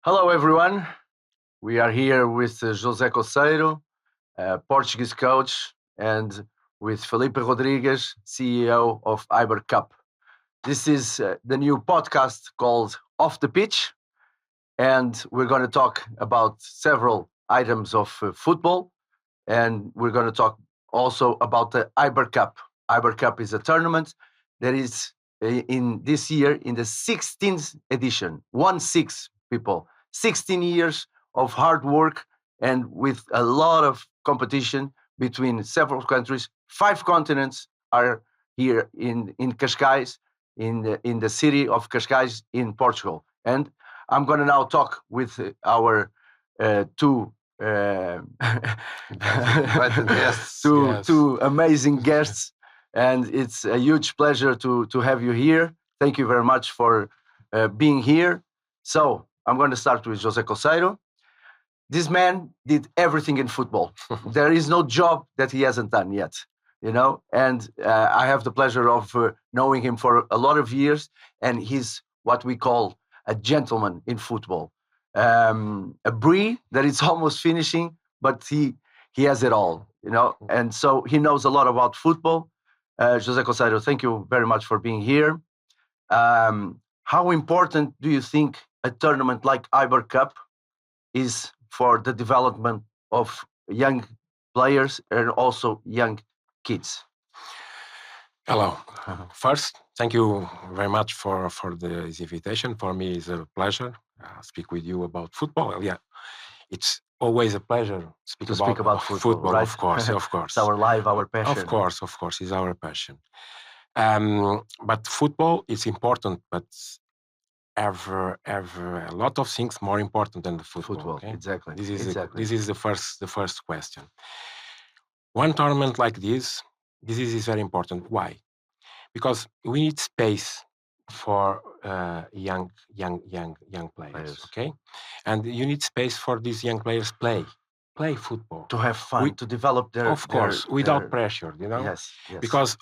Hello, everyone. We are here with José Couceiro, Portuguese coach, and with Filipe Rodrigues, CEO of IberCup. This is the new podcast called Off the Pitch, and we're going to talk about several items of football, and we're going to talk also about the IberCup. IberCup is a tournament that is in this year in the 16th edition. 1-6 people, 16 years of hard work and with a lot of competition between several countries. 5 continents are here in Cascais, in the city of Cascais in Portugal. And I'm going to now talk with our two Invited guests. two amazing guests, and it's a huge pleasure to have you here. Thank you very much for being here. So I'm going to start with José Couceiro. This man did everything in football. There is no job that he hasn't done yet, and I have the pleasure of knowing him for a lot of years, and he's what we call a gentleman in football. A breed that is almost finishing, but he has it all, and so he knows a lot about football. José Couceiro, thank you very much for being here. How important do you think a tournament like IberCup is for the development of young players and also young kids? Hello. First, thank you very much for this invitation. For me, it's a pleasure speak with you about football. Yeah, it's always a pleasure To speak speak about football, right? Of course, of course. It's our life, our passion. Of course, it's our passion. But football is important, but ever a lot of things more important than the football. Okay? Exactly. This is exactly. this is the first question. One tournament like this is very important. Why? Because we need space for young players. Okay, and you need space for these young players play football To have fun, to develop their, of course, without their, pressure. yes. Because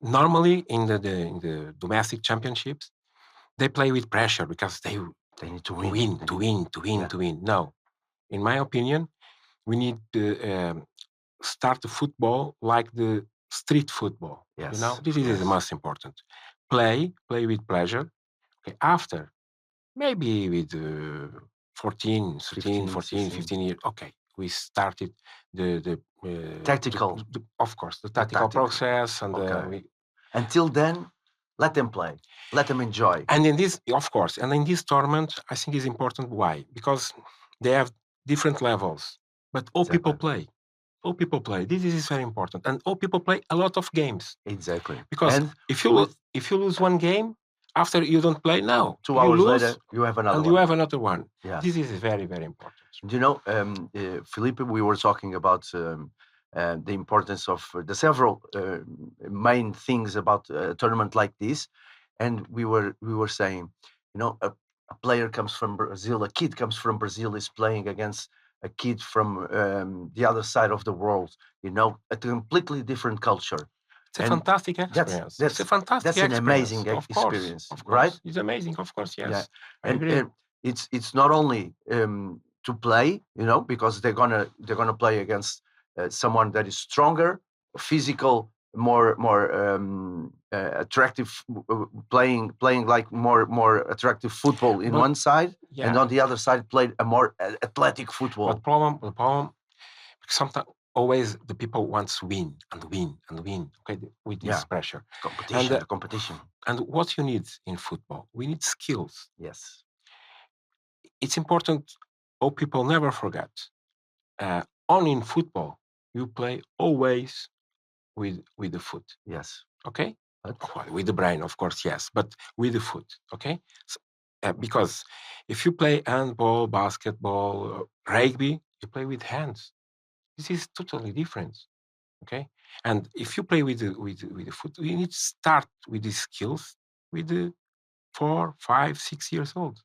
normally in the domestic championships they play with pressure because they need to win. No, in my opinion, we need to start the football like the street football. Yes. This is the most important. Play with pleasure. Okay, after maybe with 14, 13, 14, 15 years. Okay, we started the tactical, of course, the tactical process, and until then, let them play, let them enjoy. And in this, of course, and in this tournament, I think is important. Why? Because they have different levels, but all people play. All people play. This is very important, and all people play a lot of games. Exactly. Because if you lose one game, after you don't play now, 2 hours later you have another and one. you have another one. Yeah. This is very, very important. Filipe, we were talking about the importance of the several main things about a tournament like this, and we were saying, a player comes from Brazil, a kid comes from Brazil, is playing against a kid from the other side of the world, a completely different culture. It's a fantastic experience. It's a fantastic experience. That's an amazing experience, right? It's amazing, of course, yes. Yeah. I agree. It's not only to play, because they're gonna play against someone that is stronger, physical, more attractive, playing like more attractive football in one side, and on the other side played a more athletic football. But the problem, sometimes always the people want to win and win and win. Okay, with this pressure, competition. And what you need in football, we need skills. Yes, it's important. All people never forget. Only in football you play always with the foot. Yes. Okay. With the brain, of course, yes, but with the foot. Okay. So, because if you play handball, basketball, rugby, you play with hands. This is totally different. Okay. And if you play with the foot, you need to start with these skills with the 4, 5, 6 years old.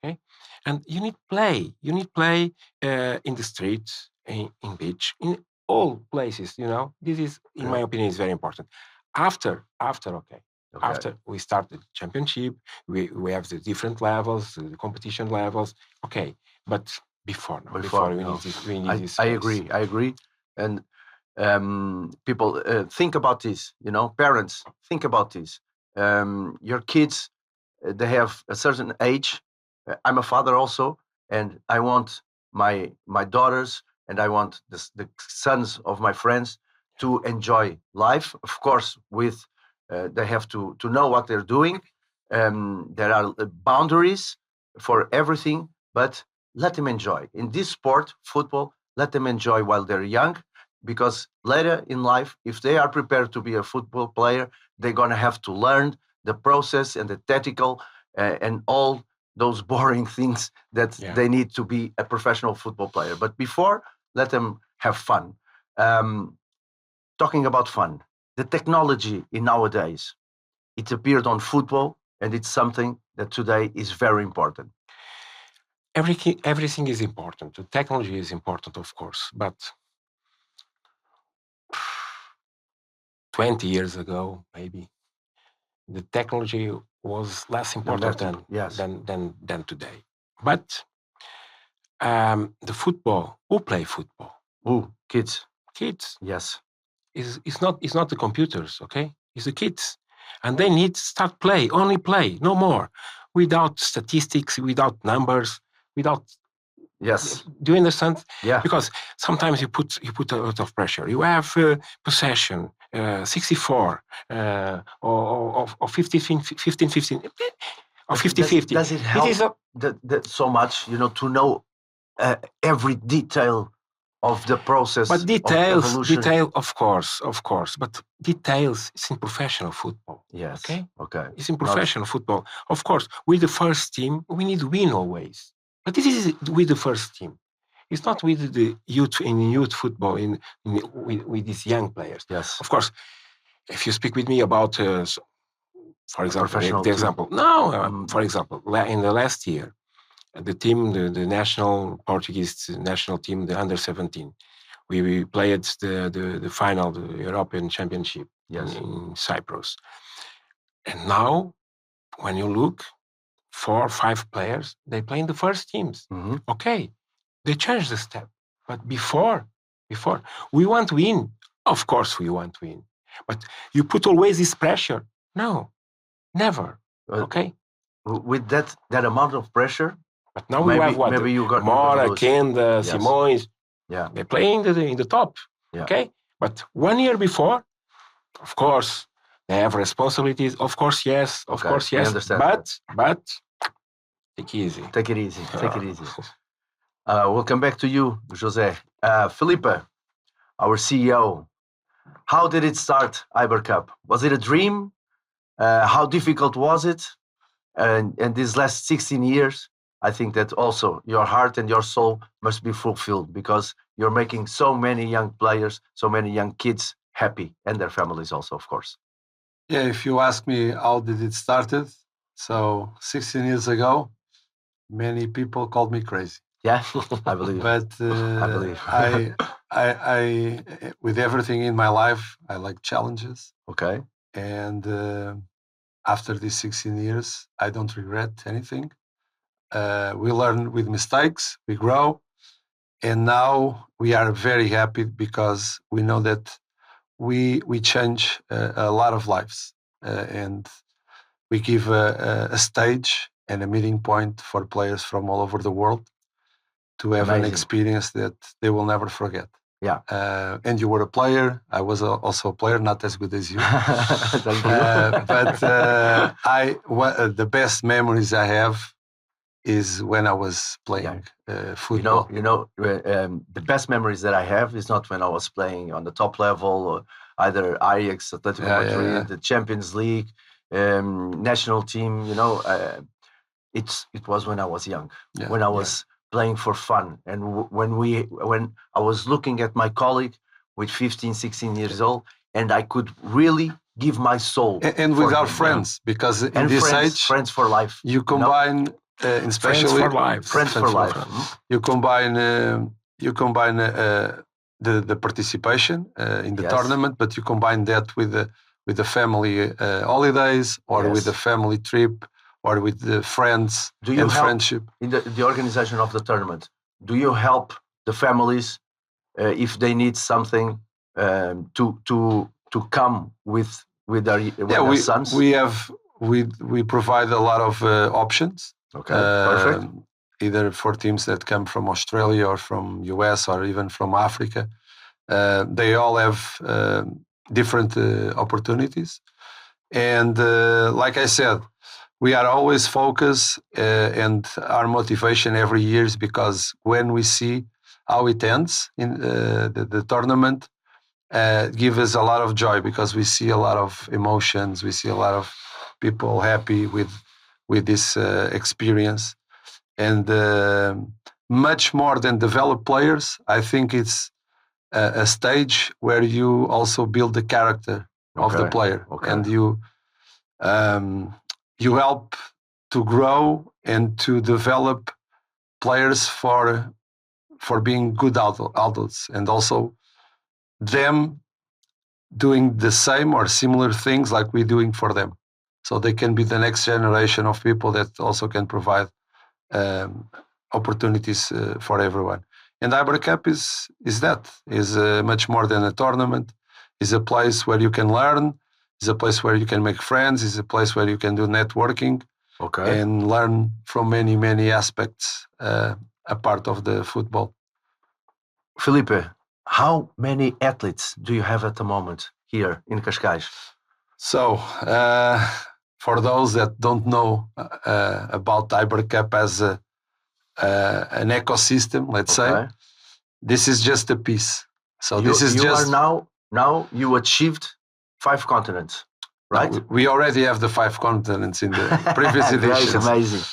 Okay, and you need play. You need play in the streets, in beach, in all places. This is, in my opinion, is very important. After, okay. Okay. After we start the championship, we have the different levels, the competition levels. Okay, but before we no. need this I space. I agree. And people think about this. Parents, think about this. Your kids, they have a certain age. I'm a father also, and I want my daughters and I want the sons of my friends to enjoy life. Of course, with they have to know what they're doing. There are boundaries for everything, but let them enjoy. In this sport, football, let them enjoy while they're young, because later in life, if they are prepared to be a football player, they're going to have to learn the process and the tactical and all those boring things that they need to be a professional football player. But before, let them have fun. Talking about fun, the technology in nowadays, it appeared on football, and it's something that today is very important. Everything is important. The technology is important, of course, but 20 years ago, maybe, the technology was less important than today. But the football, who play football? Kids. Kids. Yes. It's not the computers, okay? It's the kids. And they need to start only play, no more. Without statistics, without numbers, without. Yes. Do you understand? Yeah. Because sometimes you put a lot of pressure. You have possession, 64, or 15, or 50-50. Does it help so much, to know every detail of the process? But detail, of course. But details, it's in professional football. Yes. Okay. It's in professional football. Of course, with the first team, we need to win always. But this is with the first team. It's not with the youth football with these young players. Yes. Of course, if you speak with me about, for example, the example. No, for example, in the last year, the team, the national Portuguese national team, the under-17, we played the final, the European Championship in Cyprus. And now, when you look, 4 or 5 players, they play in the first teams. Mm-hmm. Okay, they changed the step. But before, we want to win. Of course we want to win. But you put always this pressure. No, never. Okay? With that amount of pressure. But now we have what? Maybe you got Mora, Kenda, Simões. Yeah. They play in the top. Yeah. Okay? But 1 year before, of course, they have responsibilities. Of course, yes. Of course, yes. But take it easy. Take it easy. We'll come back to you, José. Filipe, our CEO. How did it start, IberCup? Was it a dream? How difficult was it? And these last 16 years, I think that also your heart and your soul must be fulfilled, because you're making so many young players, so many young kids happy, and their families also, of course. Yeah, if you ask me how did it started, so 16 years ago, many people called me crazy. Yeah, I believe. But I believe. I with everything in my life, I like challenges. Okay. And after these 16 years, I don't regret anything. We learn with mistakes, we grow, and now we are very happy because we know that we change a lot of lives, and we give a stage and a meeting point for players from all over the world to have an experience that they will never forget. Yeah. And you were a player. I was also a player, not as good as you. Thank you. But the best memories I have is when I was playing football. The best memories that I have is not when I was playing on the top level, or either Ajax, Atletico Madrid, the Champions League, national team. It was when I was young, when I was playing for fun, and when I was looking at my colleague with 15, 16 years old, and I could really give my soul. And with our friends, because in this age, friends for life. You combine, especially friends for life. You combine the participation in the tournament, but you combine that with with the family holidays, or with Yes. the family trip, or with the friends Do you and help friendship. in the organization of the tournament? Do you help the families if they need something to come with their sons? We provide a lot of options. Okay, perfect. Either for teams that come from Australia or from US or even from Africa. They all have different opportunities. And like I said, we are always focused, and our motivation every year is because when we see how it ends in the tournament, give us a lot of joy, because we see a lot of emotions, we see a lot of people happy with this experience. And much more than develop players, I think it's a stage where you also build the character of the player, and you help to grow and to develop players for being good adults, and also them doing the same or similar things like we're doing for them, so they can be the next generation of people that also can provide opportunities for everyone. And IberCup is much more than a tournament. Is a place where you can learn, is a place where you can make friends, is a place where you can do networking, and learn from many, many aspects a part of the football. Filipe, how many athletes do you have at the moment here in Cascais? So, for those that don't know about IberCup as an ecosystem, let's say, this is just a piece. So now you achieved 5 continents, right? No, we already have the 5 continents in the previous editions. That's amazing.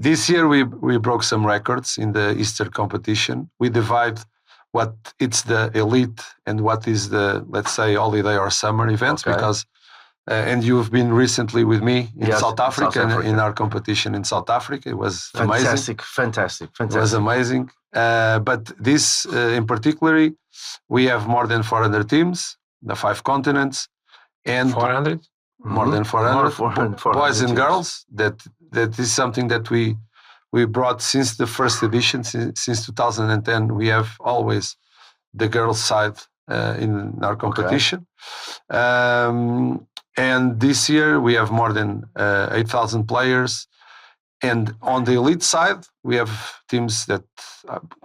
This year we broke some records in the Easter competition. We divide what it's the elite and what is the, let's say, holiday or summer events, because and you've been recently with me in South Africa, in our competition in South Africa. It was amazing. Fantastic. It was amazing. But this in particular, we have more than 400 teams, the 5 continents, and 400? More than 400 boys and girls. That is something that we brought since the first edition, since 2010. We have always the girls' side in our competition. And this year we have more than 8,000 players. And on the elite side, we have teams that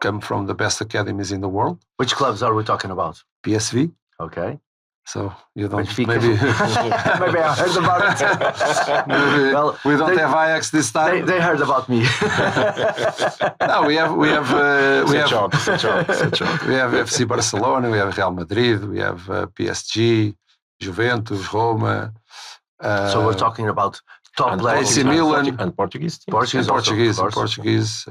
come from the best academies in the world. Which clubs are we talking about? PSV. Okay. So you don't maybe maybe I heard about it. Well, we don't have Ajax this time. They heard about me. No, we have It's we have FC Barcelona, we have Real Madrid, we have PSG, Juventus, Roma. So we're talking about top players. AC Milan and Portuguese teams. Portuguese.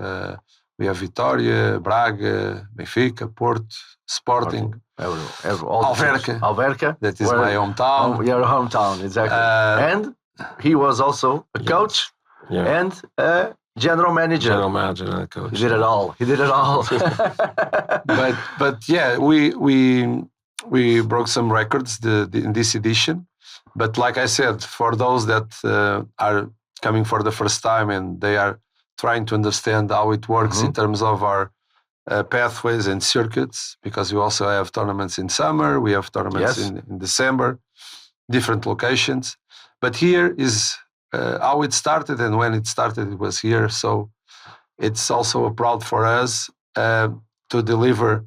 We have Vitória, Braga, Benfica, Porto, Sporting. Alverca. That is my hometown. Your hometown, exactly. And he was also a coach and a general manager. General manager and a coach. He did it all. But yeah, we broke some records in this edition. But like I said, for those that are coming for the first time and they are trying to understand how it works in terms of our pathways and circuits, because we also have tournaments in summer, we have tournaments in December, different locations. But here is how it started, and when it started, it was here. So it's also a proud for us to deliver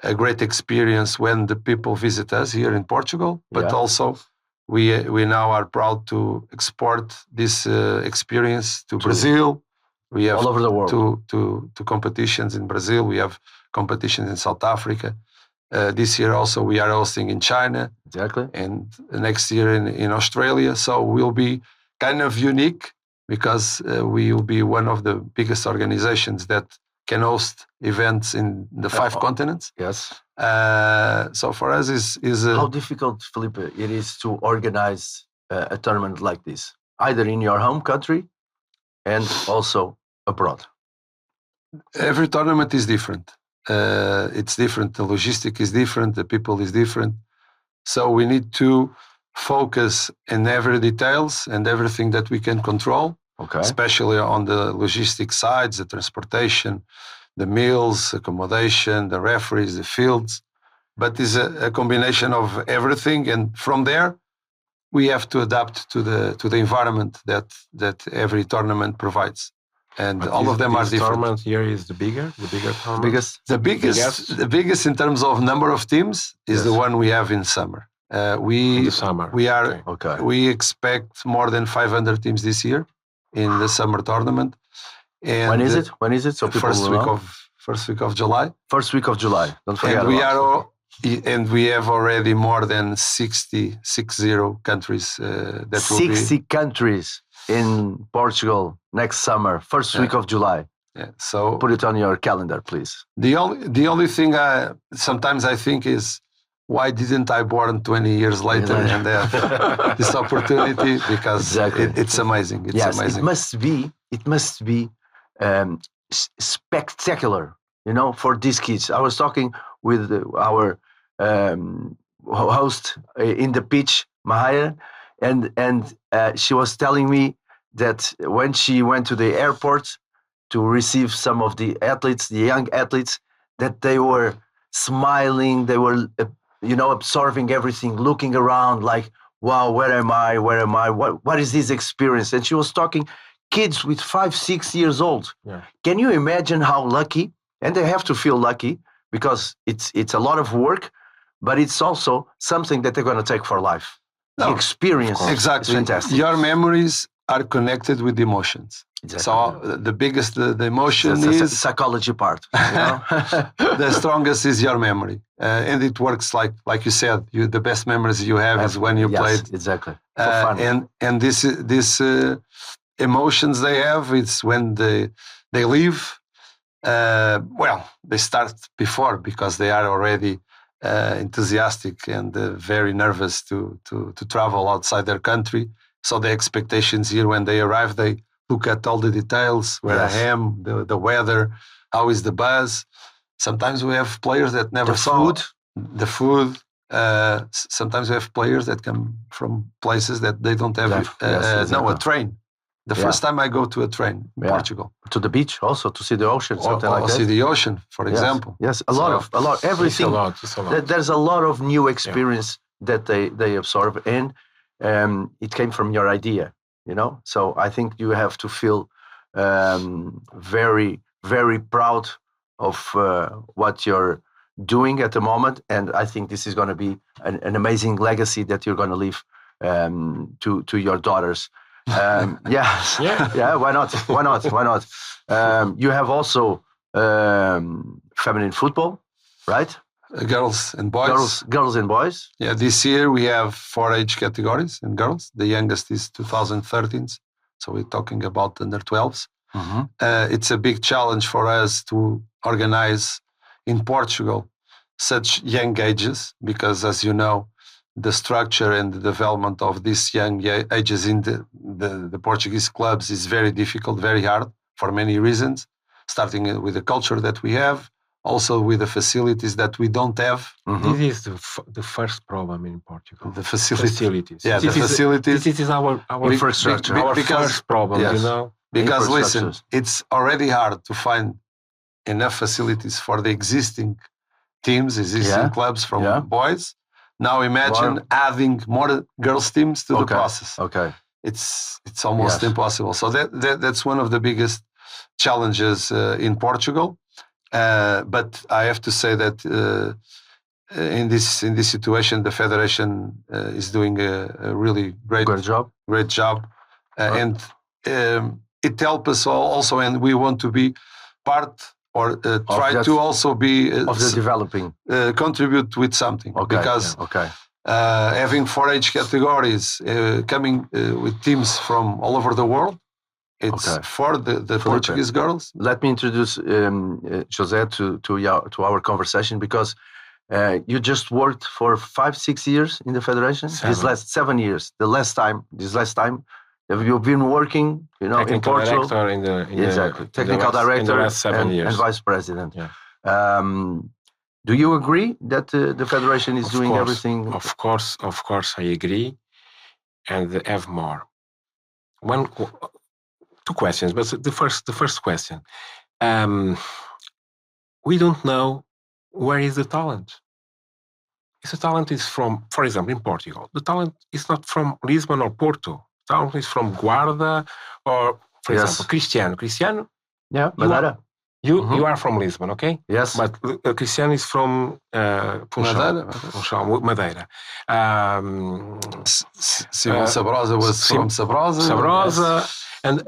a great experience when the people visit us here in Portugal, but also we now are proud to export this experience to Brazil. We have all over the world. To competitions in Brazil. We have competitions in South Africa. This year also we are hosting in China. Exactly. And next year in Australia. So we'll be kind of unique because we will be one of the biggest organizations that can host events in the 5 continents. Yes. So for us is how difficult, Filipe, it is to organize a tournament like this, either in your home country and also abroad. Every tournament is different. It's different. The logistic is different. The people is different. So we need to focus in every details and everything that we can control, especially on the logistics sides, the transportation, the meals, accommodation, the referees, the fields. But it's a combination of everything, and from there we have to adapt to the environment that every tournament provides. And but all of them are different. The tournament here is the bigger tournament? The biggest in terms of number of teams is the one we have in summer. In the summer. We expect more than 500 teams this year in the summer tournament. And when is it? So first week of July. First week of July. Don't forget. And we have already more than 60 countries that will be 60 countries in Portugal next summer, first week of July. Yeah, so put it on your calendar, please. The only thing sometimes I think is, why didn't I born 20 years later and have this opportunity? Because it's amazing. It's amazing. It must be spectacular, for these kids. I was talking with our host in the pitch, Mahaya, and she was telling me that when she went to the airport to receive some of the athletes, the young athletes, that they were smiling, they were, absorbing everything, looking around like, wow, where am I? What is this experience? And she was talking kids with 5-6 years old. Yeah. Can you imagine how lucky? And they have to feel lucky because it's a lot of work, but it's also something that they're going to take for life. The experience is fantastic. Your memories are connected with emotions. Exactly. So the biggest, the emotion is the psychology part. The strongest is your memory, and it works like you said. The best memories you have is when you played. Exactly. For fun. And this emotions they have, it's when they leave. They start before because they are already enthusiastic and very nervous to travel outside their country. So the expectations here when they arrive, they look at all the details, where I am, the weather, how is the bus. Sometimes we have players that never saw the food. Sometimes we have players that come from places that they don't have a train. The first time I go to a train in Portugal. To the beach also, to see the ocean, something like that. See the ocean, for example. Yes, a lot, everything. It's a lot. There's a lot of new experience that they absorb, and it came from your idea, So I think you have to feel very, very proud of what you're doing at the moment, and I think this is going to be an amazing legacy that you're going to leave to your daughters. Why not? You have also feminine football, right? Girls and boys. Girls and boys. Yeah, this year we have 4 age categories in girls. The youngest is 2013s, so we're talking about under 12s. Mm-hmm. It's a big challenge for us to organize in Portugal such young ages because, as you know, the structure and the development of these young ages in the Portuguese clubs is very difficult, very hard for many reasons, starting with the culture that we have, also with the facilities that we don't have. Mm-hmm. This is the first problem in Portugal. The facilities. Yeah, the facilities. This is our infrastructure. Our first problem, Because listen, it's already hard to find enough facilities for the existing teams, clubs from boys. Now imagine adding more girls teams to the process. Okay. It's almost impossible. So that's one of the biggest challenges in Portugal. But I have to say that in this situation, the federation is doing a really great job, and it helps us also, and we want to be part or try to also be of the developing, contribute with something. Because having 4 age categories coming with teams from all over the world. It's for the Portuguese girls. Let me introduce José to our conversation because you just worked for 5-6 years in the federation. 7 years. This last time, you've been working, in Portugal. Technical director in the last 7 years. And vice president. Yeah. Do you agree that the federation is doing everything? Of course, I agree. and have more. Two questions, but the first question. We don't know where is the talent. If the talent is from, for example, in Portugal, the talent is not from Lisbon or Porto. The talent is from Guarda or, for example, Cristiano. Yeah, Madeira. You are from Lisbon, okay? Yes. But Cristiano is from Funchal, Madeira. Simon Sabrosa was from Sabrosa. Yes. And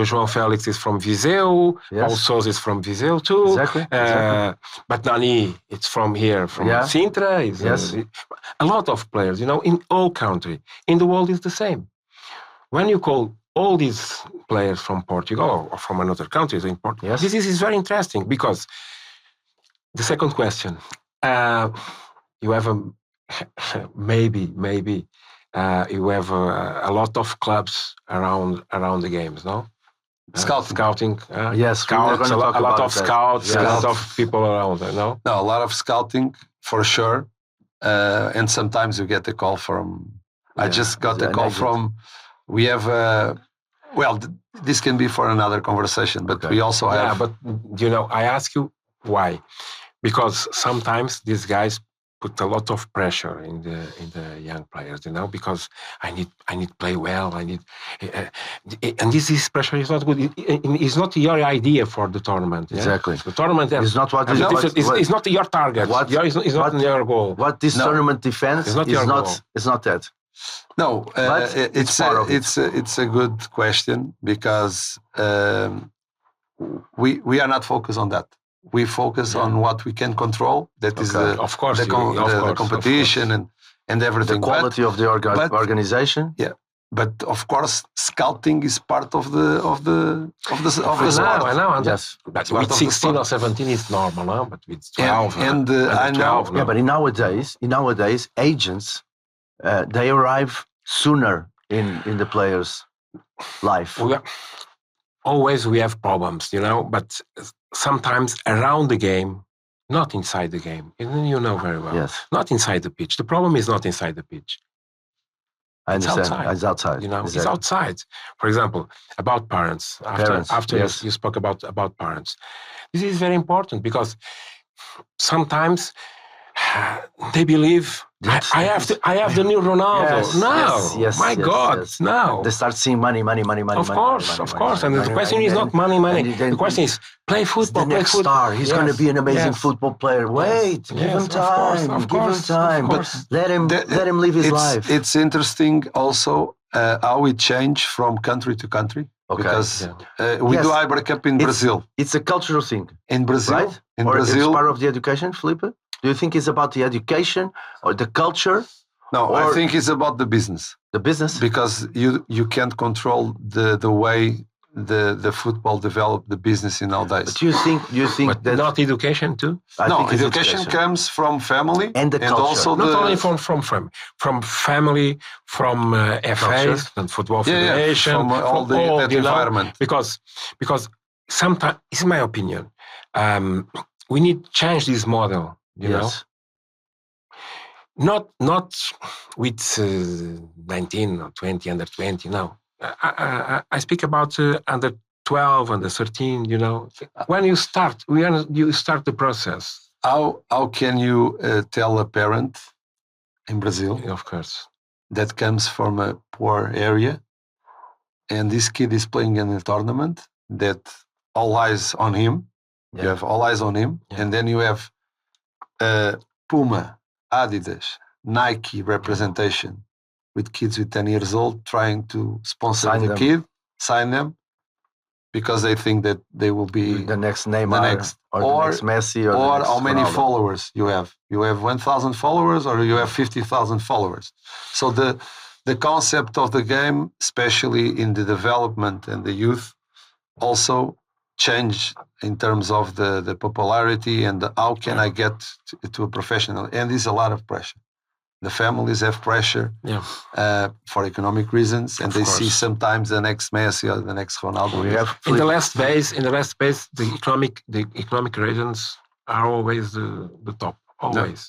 João Félix is from Viseu. Yes. Paulo Sousa is from Viseu too. Exactly. But Dani, it's from here, from Sintra. Yes. A lot of players, in all country. In the world is the same. When you call all these players from Portugal or from another country in Portugal, this is very interesting because the second question, you have maybe you have a lot of clubs around the games, no? Scouting. Yes, scouts, a lot of scouts, a lot of people around, no? No, a lot of scouting for sure. And sometimes you get a call from. I just got a call from. We have. This can be for another conversation, but we also have. Yeah, but I ask you why, because sometimes these guys put a lot of pressure in the young players, because I need to play well. I need, and this pressure is not good. It's not your idea for the tournament. Exactly. The tournament is not what it's not your target. It's not your goal. What this tournament defends is not that. No, it's a good question because we are not focused on that. We focus on what we can control. That is the competition and everything. The quality of the organization. Yeah, but of course, scouting is part of the sport. I know. Yes, but with 16 or 17 is normal, no? But with 12 I know. 12, yeah, but in nowadays, agents they arrive sooner in the player's life. Always we have problems, but sometimes around the game, not inside the game. You know very well. Yes. Not inside the pitch. The problem is not inside the pitch. I understand. It's outside. Exactly. It's outside. For example, about parents. After you spoke about parents. This is very important because sometimes they believe I have the new Ronaldo. No. They start seeing money. Of course. And the question is not money. The question is play football. The next star. He's going to be an amazing football player. Wait, give him time. Give him time. But let him live his life. It's interesting also how it changed from country to country. Okay. Because we do IberCup in Brazil. It's a cultural thing. In Brazil, right? Brazil, it's part of the education, Filipe? Do you think it's about the education or the culture? No, I think it's about the business. The business? Because you can't control the way the football developed the business in nowadays. But you think that not education too? No, education comes from family and the culture. Also not only from family, from FA and Football Federation, from all that environment. Because sometimes, it's my opinion, we need to change this model. You know, not with 19 or 20, under 20. No, I speak about under 12, under 13. When you start, you start the process. How can you tell a parent in Brazil, of course, that comes from a poor area, and this kid is playing in a tournament that all eyes on him. You have all eyes on him, and then you have Puma, Adidas, Nike representation with kids with 10 years old trying to sponsor kid, sign them, because they think that they will be the next Neymar or the next Messi or how many followers you have. You have 1,000 followers or you have 50,000 followers. So the concept of the game, especially in the development and the youth, also change in terms of the popularity and how can I get to a professional. And there's a lot of pressure. The families have pressure for economic reasons, and they see sometimes the next Messi or the next Ronaldo. In the last phase, the economic reasons are always the top. Always.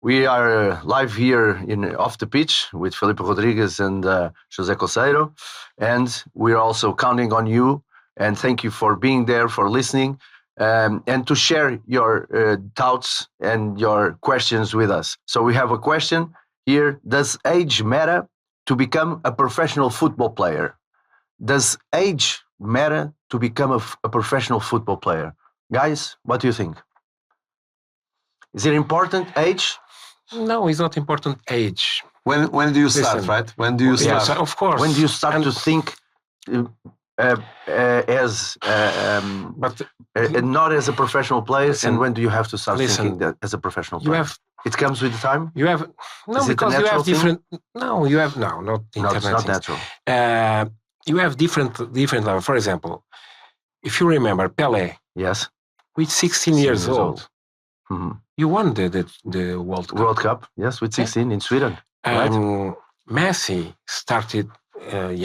We are live here in Off the Pitch with Filipe Rodrigues and José Couceiro, and we're also counting on you. And thank you for being there, for listening, and to share your thoughts and your questions with us. So we have a question here: does age matter to become a professional football player? Does age matter to become a professional football player? Guys, what do you think? Is it important, age? No, it's not important age. When do you start, Listen. right? When do you start? Yes, of course. When do you start to think not as a professional player, Listen. and when do you have to start Listen. thinking that as a professional You player? have It comes with time? you have no, Is it a because you natural have thing? different. No, you have no, not No, it's internet not things. natural. You have different level. For example, if you remember Pelé, Yes. with 16 years old, Mhm. you won the World Cup. World Cup, yes, with 16 in Sweden. Right. Messi started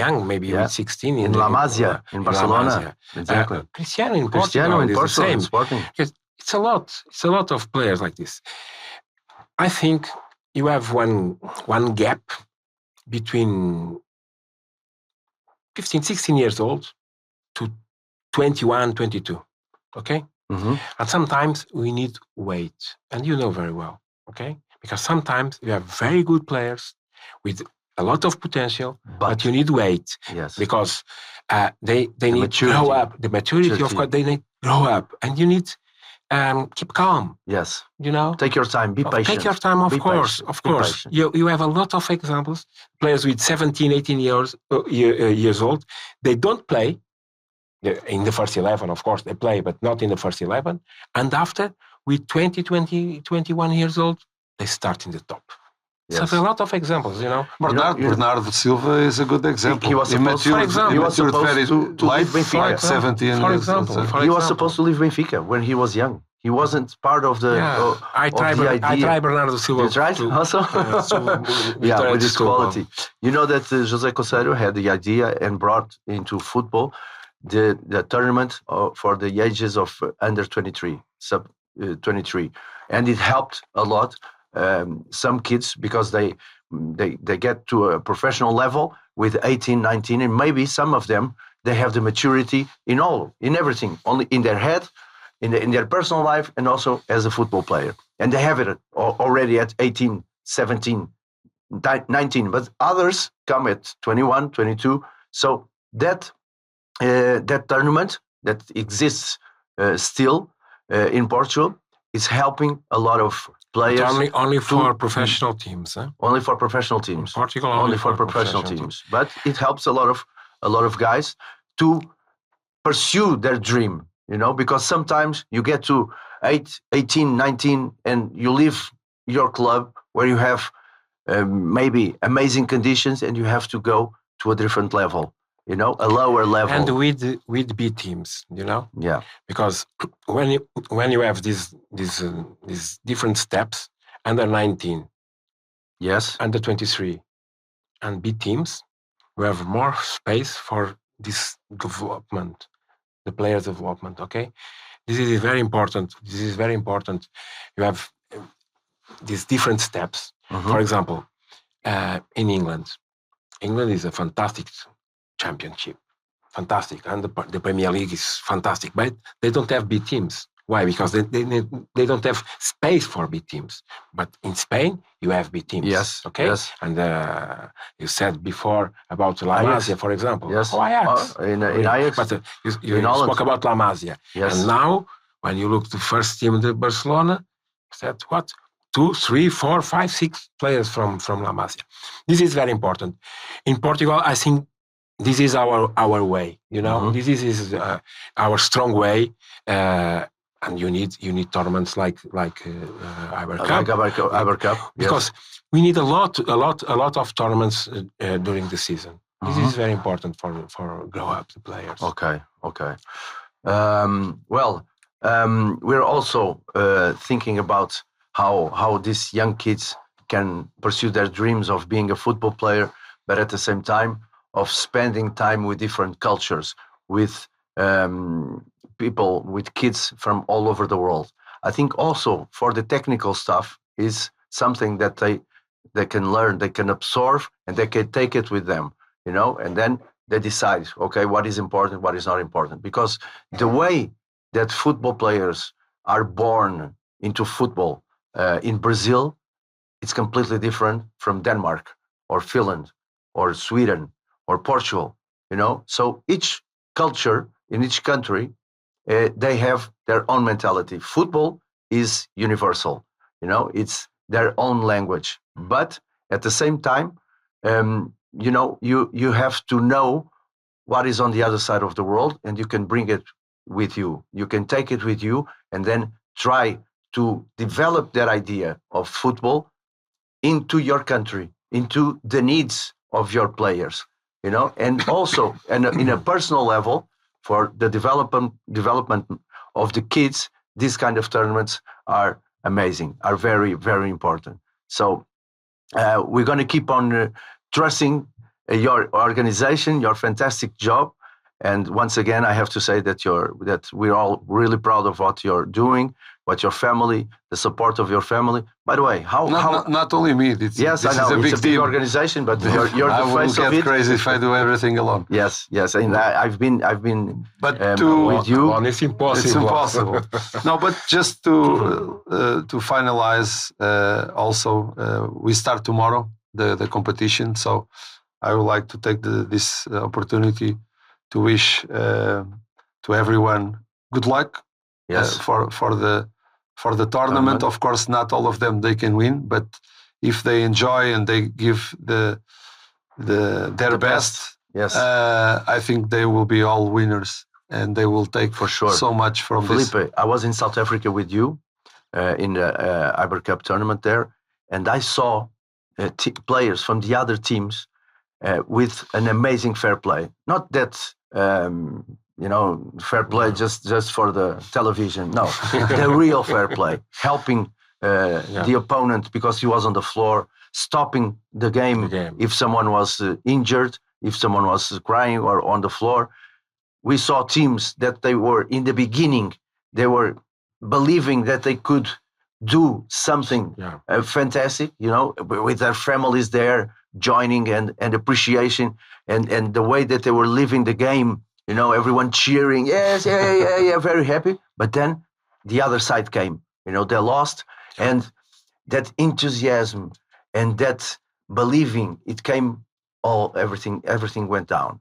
young, maybe Yeah. with 16 In La Masia, in Barcelona. La Masia. Exactly. Cristiano in Cristiano Portugal in is Portugal, the in same. Sporting. It's a lot. It's a lot of players like this. I think you have one gap between 15, 16 years old to 21, 22. Okay? Mhm. And sometimes we need weight. And you know very well. Okay? Because sometimes you have very good players with a lot of potential, but you need weight. Yes. Because they need to maturity. grow up. The maturity, of course, they need to grow up. And you need keep calm. Yes. You know? Take your time. Be patient. Take your time, of Be course. patient. Of Be course. patient. You have a lot of examples. Players with 17, 18 years old, they don't play in the first 11, of course, they play, but not in the first 11. And after, with 20, 21 years old, they start in the top. Yes. So there are a lot of examples, you know. Bernardo Silva is a good example. He was supposed, for example, he was supposed very to late, leave Benfica. like 17 For years example, old. He was supposed to leave Benfica when he was young. He wasn't part of the I tried Bernardo Silva. You tried also? Yeah, with his quality. You know that José Couceiro had the idea and brought into football the tournament for the ages of under 23, sub 23, and it helped a lot some kids because they get to a professional level with 18, 19, and maybe some of them they have the maturity in everything, only in their head, in their personal life, and also as a football player, and they have it already at 18, 17, 19. But others come at 21, 22. So that tournament that exists still in Portugal is helping a lot of players. But only for professional teams. Huh? Only for professional teams. In Portugal, only for professional teams. But it helps a lot of guys to pursue their dream. You know, because sometimes you get to 18, 19, and you leave your club where you have maybe amazing conditions, and you have to go to a different level. You know, a lower level. And with B teams, you know? Yeah. Because when you have these different steps, under 19, yes, under 23, and B teams, we have more space for this development, the players' development, okay? This is very important. You have these different steps. Mm-hmm. For example, in England is a fantastic championship, fantastic, and the Premier League is fantastic, but they don't have B teams. Why? Because they don't have space for B teams. But in Spain, you have B teams. Yes. Okay. Yes. And you said before about La Masia, for example. Yes. Oh, Ajax. In Ajax. But you spoke about La Masia. Yes. And now, when you look at the first team of Barcelona, you said what? 2, 3, 4, 5, 6 players from La Masia. This is very important. In Portugal, I think this is our way. You know, Mm-hmm. this is our strong way. And you need tournaments like IberCup. IberCup. Because we need a lot of tournaments during the season. This is very important for grow up the players. Okay. We're also thinking about how these young kids can pursue their dreams of being a football player, but at the same time of spending time with different cultures, with people, with kids from all over the world. I think also for the technical stuff is something that they can learn, they can absorb, and they can take it with them, and then they decide, okay, what is important, what is not important. Because the way that football players are born into football in Brazil, it's completely different from Denmark or Finland or Sweden or Portugal, So each culture in each country, they have their own mentality. Football is universal, it's their own language. But at the same time, you have to know what is on the other side of the world, and you can bring it with you. You can take it with you and then try to develop that idea of football into your country, into the needs of your players, and also and in a personal level for the development of the kids. These kind of tournaments are amazing, are very, very important. So we're going to keep on trusting your organization, your fantastic job. And once again, I have to say that we're all really proud of what you're doing, what your family, the support of your family. By the way, how not only me. Yes, I know it's a big organization, but you're the face of it. I will get crazy if I do everything alone. Yes, and I've been but with you. It's impossible. It's impossible. No, but just to finalize, also we start tomorrow the competition. So I would like to take this opportunity to wish to everyone good luck. Yes. For the tournament. Of course, not all of them they can win, but if they enjoy and they give their best, yes, I think they will be all winners, and they will take for sure so much from Filipe, I was in South Africa with you in the IberCup tournament there, and I saw players from the other teams with an amazing fair play. Not that fair play just for the television. No, the real fair play, helping the opponent because he was on the floor, stopping the game if someone was injured, if someone was crying or on the floor. We saw teams that they were in the beginning, they were believing that they could do something fantastic, with their families there joining and appreciation and the way that they were living the game. Everyone cheering, yes, yeah, very happy. But then the other side came, they lost. And that enthusiasm and that believing, it came everything went down,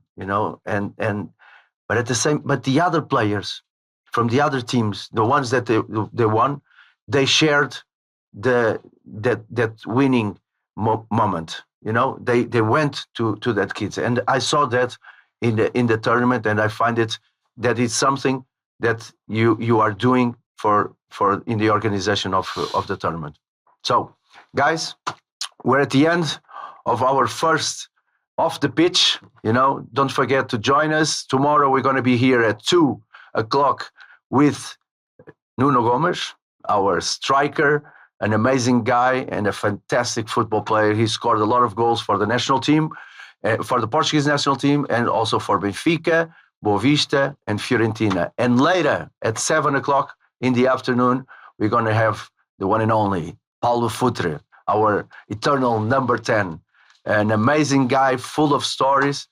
but the other players from the other teams, the ones that they won, they shared that winning moment, they went to that kids. And I saw that in the tournament, and I find that it's something that you are doing for in the organization of the tournament. So, guys, we're at the end of our first off the pitch. Don't forget to join us tomorrow. We're going to be here at 2:00 with Nuno Gomes, our striker, an amazing guy and a fantastic football player. He scored a lot of goals for the national team. For the Portuguese national team, and also for Benfica, Boavista, and Fiorentina. And later, at 7:00 in the afternoon, we're going to have the one and only Paulo Futre, our eternal number 10. An amazing guy, full of stories,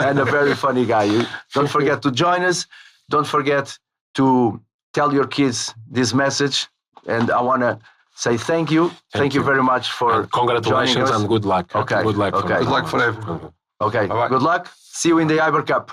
and a very funny guy. Don't forget to join us. Don't forget to tell your kids this message. And I want to say thank you. Thank you very much for and congratulations and good luck. Okay. Good luck. Okay. Good luck for everyone. Okay. Bye-bye. Good luck. See you in the IberCup.